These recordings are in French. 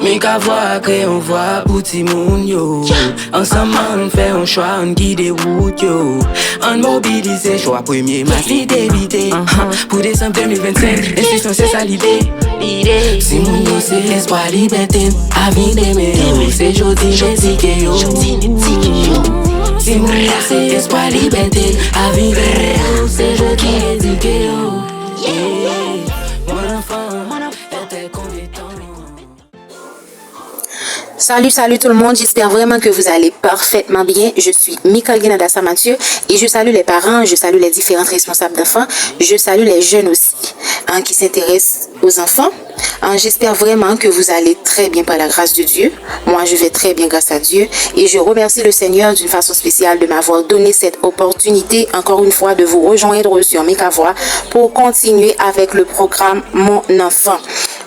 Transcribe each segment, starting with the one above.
Mais qu'à voir, créer on voit pour ti moun yo. Ensemble, on fait un choix, on guide des routes yo. On mobilise, choix premier, ma vie d'éviter. Pour décembre 2025, institution c'est ça l'idée. Si mon yo c'est espoir, liberté, avis d'aimer yo. C'est jodi, j'étique yo. Si mon yo c'est espoir, liberté, avis d'aimer yo. C'est jodi, j'étique yo. Mon enfant, était compétent. Salut tout le monde, j'espère vraiment que vous allez parfaitement bien. Je suis Michaeline Adassa Mathieu et je salue les parents, je salue les différents responsables d'enfants, je salue les jeunes aussi qui s'intéressent aux enfants. J'espère vraiment que vous allez très bien par la grâce de Dieu. Moi, je vais très bien grâce à Dieu et je remercie le Seigneur d'une façon spéciale de m'avoir donné cette opportunité encore une fois de vous rejoindre sur Mekavoix pour continuer avec le programme Mon Enfant.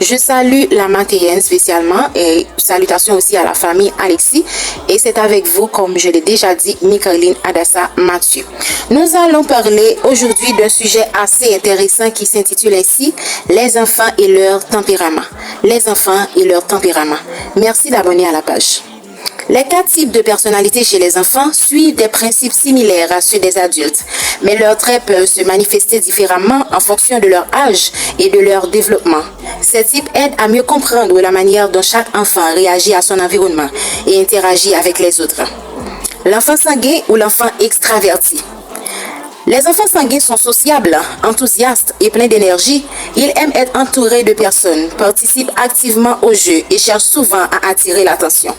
Je salue la Mathéenne spécialement et salutations aussi à la famille Alexis. Et c'est avec vous, comme je l'ai déjà dit, Michaeline Adassa Mathieu. Nous allons parler aujourd'hui d'un sujet assez intéressant qui s'intitule ainsi « Les enfants et leur tempérament ». Les enfants et leur tempérament. Merci d'abonner à la page. Les 4 types de personnalités chez les enfants suivent des principes similaires à ceux des adultes, mais leurs traits peuvent se manifester différemment en fonction de leur âge et de leur développement. Ces types aident à mieux comprendre la manière dont chaque enfant réagit à son environnement et interagit avec les autres. L'enfant sanguin ou l'enfant extraverti. Les enfants sanguins sont sociables, enthousiastes et pleins d'énergie. Ils aiment être entourés de personnes, participent activement au jeu et cherchent souvent à attirer l'attention.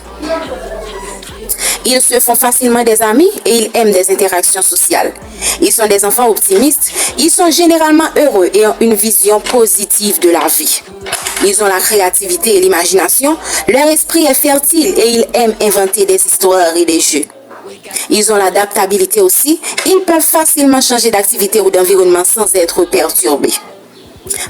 Ils se font facilement des amis et ils aiment des interactions sociales. Ils sont des enfants optimistes. Ils sont généralement heureux et ont une vision positive de la vie. Ils ont la créativité et l'imagination. Leur esprit est fertile et ils aiment inventer des histoires et des jeux. Ils ont l'adaptabilité aussi. Ils peuvent facilement changer d'activité ou d'environnement sans être perturbés.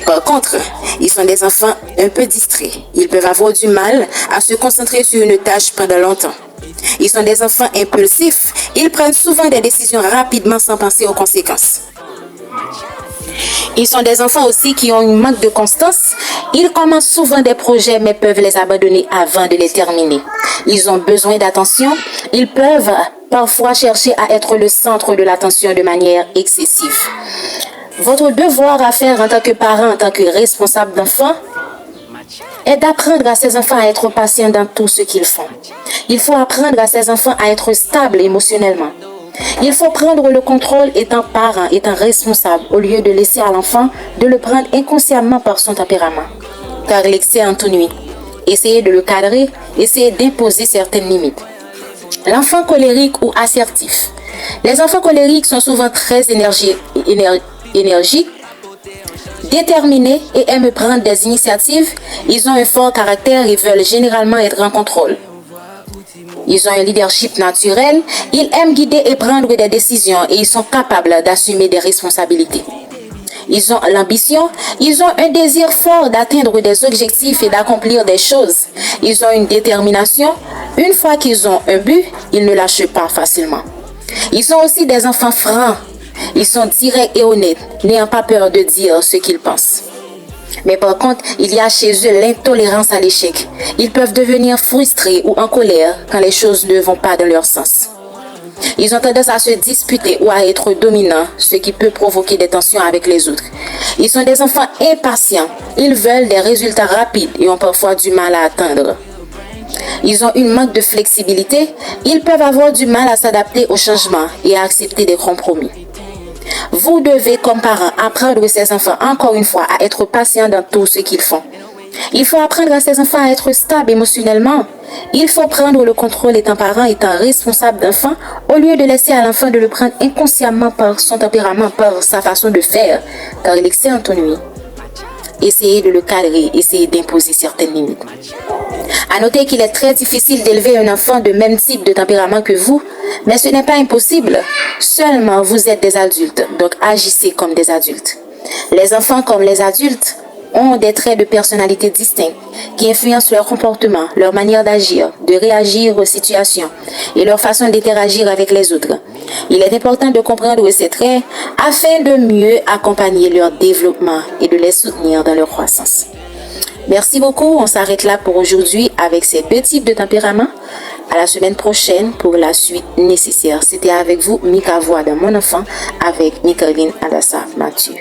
Par contre, ils sont des enfants un peu distraits. Ils peuvent avoir du mal à se concentrer sur une tâche pendant longtemps. Ils sont des enfants impulsifs. Ils prennent souvent des décisions rapidement sans penser aux conséquences. Ils sont des enfants aussi qui ont un manque de constance. Ils commencent souvent des projets mais peuvent les abandonner avant de les terminer. Ils ont besoin d'attention. Ils peuvent parfois chercher à être le centre de l'attention de manière excessive. Votre devoir à faire en tant que parent, en tant que responsable d'enfants, est d'apprendre à ces enfants à être patients dans tout ce qu'ils font. Il faut apprendre à ces enfants à être stables émotionnellement. Il faut prendre le contrôle étant parent, étant responsable, au lieu de laisser à l'enfant de le prendre inconsciemment par son tempérament. Car l'excès ennuie. Essayez de le cadrer, essayez d'imposer certaines limites. L'enfant colérique ou assertif. Les enfants colériques sont souvent très énergiques, déterminés et aiment prendre des initiatives. Ils ont un fort caractère et veulent généralement être en contrôle. Ils ont un leadership naturel. Ils aiment guider et prendre des décisions et ils sont capables d'assumer des responsabilités. Ils ont l'ambition. Ils ont un désir fort d'atteindre des objectifs et d'accomplir des choses. Ils ont une détermination. Une fois qu'ils ont un but, ils ne lâchent pas facilement. Ils sont aussi des enfants francs. Ils sont directs et honnêtes, n'ayant pas peur de dire ce qu'ils pensent. Mais par contre, il y a chez eux l'intolérance à l'échec. Ils peuvent devenir frustrés ou en colère quand les choses ne vont pas dans leur sens. Ils ont tendance à se disputer ou à être dominants, ce qui peut provoquer des tensions avec les autres. Ils sont des enfants impatients. Ils veulent des résultats rapides et ont parfois du mal à attendre. Ils ont une manque de flexibilité. Ils peuvent avoir du mal à s'adapter aux changements et à accepter des compromis. Vous devez, comme parents, apprendre à ces enfants, encore une fois, à être patients dans tout ce qu'ils font. Il faut apprendre à ces enfants à être stables émotionnellement. Il faut prendre le contrôle étant parent, étant responsable d'enfant, au lieu de laisser à l'enfant de le prendre inconsciemment par son tempérament, par sa façon de faire, car il excelle en ennui. Essayez de le cadrer, essayez d'imposer certaines limites. À noter qu'il est très difficile d'élever un enfant de même type de tempérament que vous, mais ce n'est pas impossible. Seulement, vous êtes des adultes, donc agissez comme des adultes. Les enfants comme les adultes ont des traits de personnalité distincts qui influencent leur comportement, leur manière d'agir, de réagir aux situations et leur façon d'interagir avec les autres. Il est important de comprendre ces traits afin de mieux accompagner leur développement et de les soutenir dans leur croissance. Merci beaucoup. On s'arrête là pour aujourd'hui avec ces deux types de tempéraments. À la semaine prochaine pour la suite nécessaire. C'était avec vous, Mika Voix de Mon Enfant, avec Michaeline Adassa Mathieu.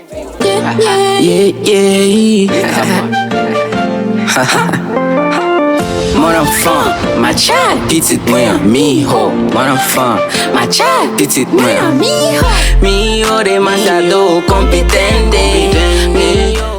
Mon enfant, ma child, petite moi, mi-ho. Mon enfant, ma child, petite moi, mi-ho. Mi-ho de mandado competente. Mi-ho.